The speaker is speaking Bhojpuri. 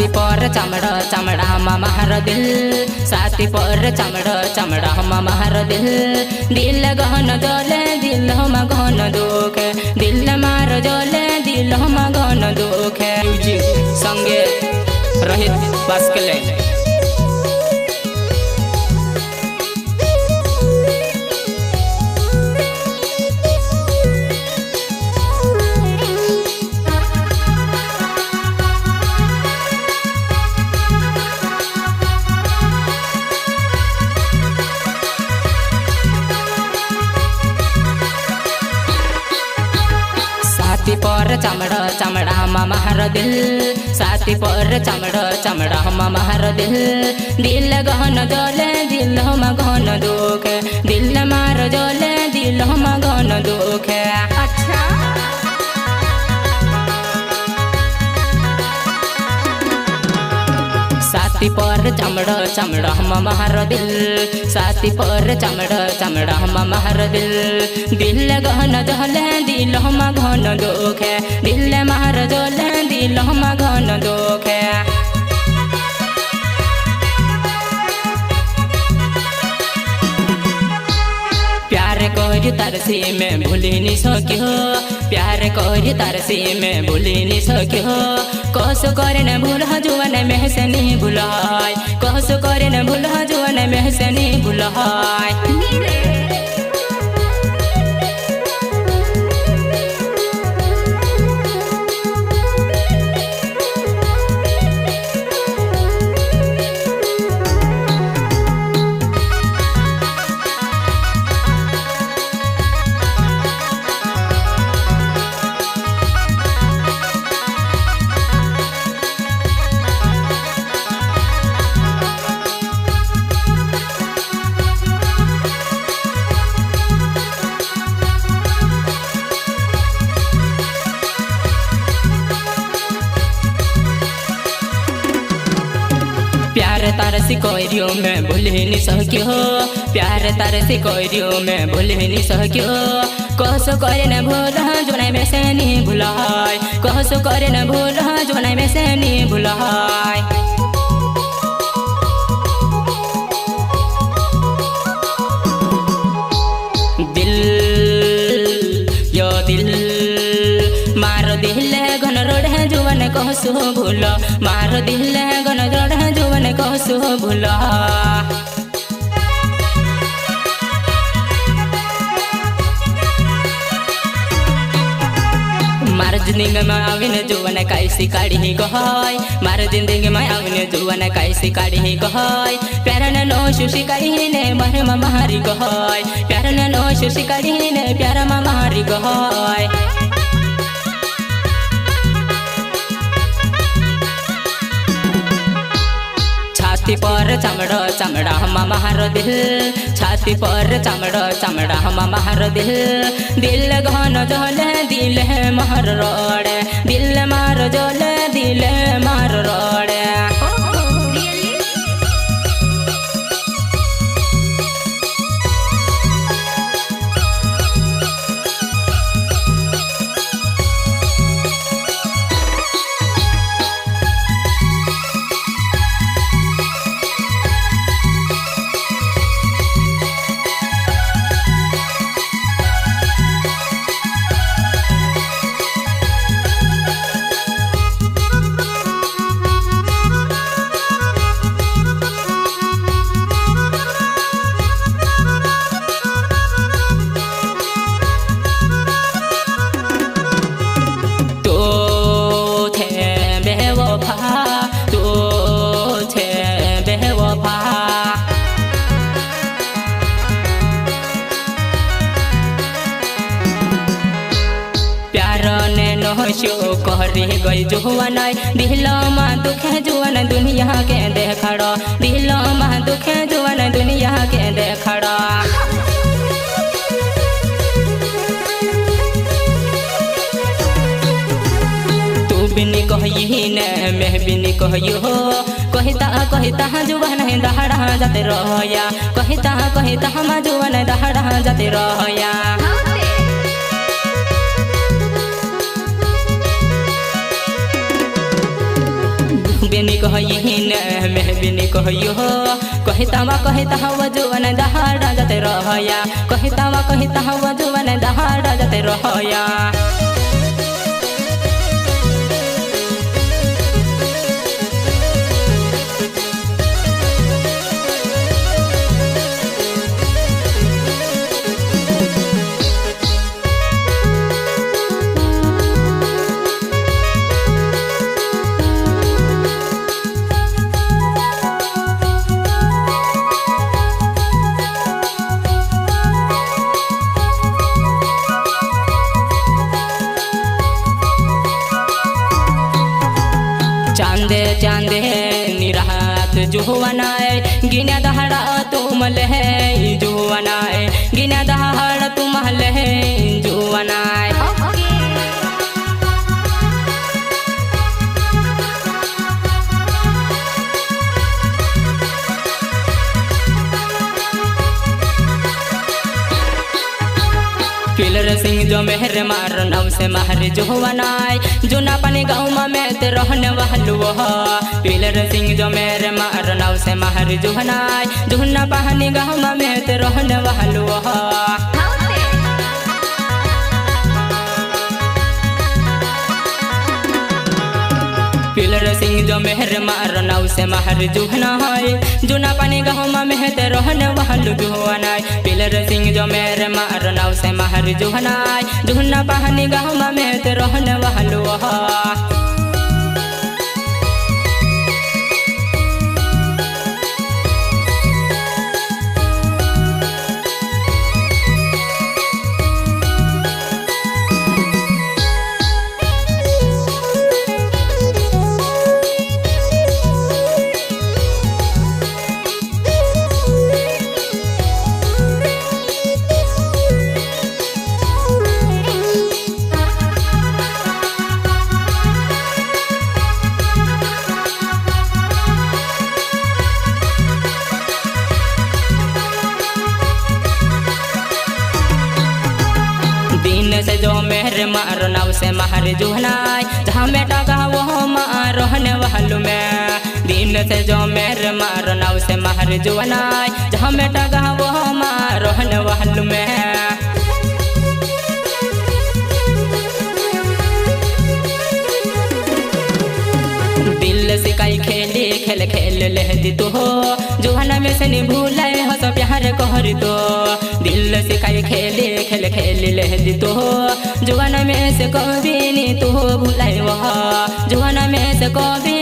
साथी पर चमड़ा चमड़ा मार दिल साथी पर चमड़ा चमड़ा मार दिल दिल गहन जले दिल हम गहन दुख दिल मार जले दिल हम गहन दुख म्यूजिक संगे रहित बास्केले साथी पर चमड़ा चमड़ा मार दिल साथी पर चमड़ा चमड़ा मार दिल दिल गहन जले दिल हम गहन दुख दिल मार जले दिल हम गहन दुख। अच्छा साथी पर चमड़ा चमड़ा मार दिल साथी पर चमड़ा चमड़ा मार दिल दिल गहन जले दिल हम गहन दुख दिल मार जले दिल हम गहन दुख। प्यार कोई तरसी में भूली नहीं सकियो प्यार कोई तरसी में भूली नहीं सकियो कस करे न भूल जुवन में से नहीं भुलाय कस करे न भूल जुवन में से नहीं भुलाय। प्यार तार सिकोरियो में भूल नहीं सकियो प्यार तार सिकोरियो में भूल नहीं सकियो कसो करे न भूल जुनाई में से नहीं भुलाय कसो करे न भूल जुनाई में से नहीं भुलाय। दिल यो दिल मार दिल घन रोड है जुवन कहसो भूल मार दिल घन रोड है जुवन कहसो भूल। मार जिंदगी में आविन जुवन कैसी काढ़ी गहाय मार जिंदगी में आविन जुवन कैसी काढ़ी गहाय प्यार नो सुशी काढ़ी ने मर मारी गहाय प्यार नो सुशी काढ़ी ने प्यार मारी गहाय। छाती पर चमड़ा चमड़ा मार दिल छाती पर चमड़ा चमड़ा मार दिल दिल गहन जले दिल मार रोड दिल मार जले दिल मार रोड। शो कहरी गई जुवन दिल में दुख जुवन दुनिया के देखड़ा दिल में दुख जुवन दुनिया के देखड़ा। तू बिनी कही न मैं बिनी कही हो कहता जुवन दहड़ा जाते रहया कहता हम जुवन दहड़ा जाते रहया। बेनी कहिन में बेनी कहियो कहता हवा जुवन दहाड़ा जाते रहया कहता हवा जुवन दहाड़ा जाते रहया चांदे चांदे निरात जुवनाए गिना दहाड़ा तुम लहे जुवनाए गिना दहाड़ा तुम लहे जुवनाए पिलर सिंह जो मेहर मार नव से महर जुवनाए जुना पानी गाँव में ते रहने वालू पिलर सिंह जो मेहर मार नव से महर जुवनाए जुना पानी गाँव में ते रहने वालू पिलर सिंह जो मेहर मार नव से महर जुहनाए जुना पानी गाँव में ते रहने वालू जुहनाए पिलर सिंह जो मेहर मार नव से महर जुहनाए जुना पानी गाँव में ते रहने वालू दिन से जो मेहर मार नव से महर जुहनाए जहाँ में टका वो मार रहने वालू में दिन से जो मेहर मार नव से महर जुहनाए जहाँ में टका वो मार रहने वालू में दिल से कई खेले खेल खेल लेती तो हो जुहना में से नहीं भूलाए हो सब प्यार कहर तो दिल से कई खेले खेल खेल लेती तो हो जुहना में से कभी नहीं तो भूलाए वह जुहना में से कभी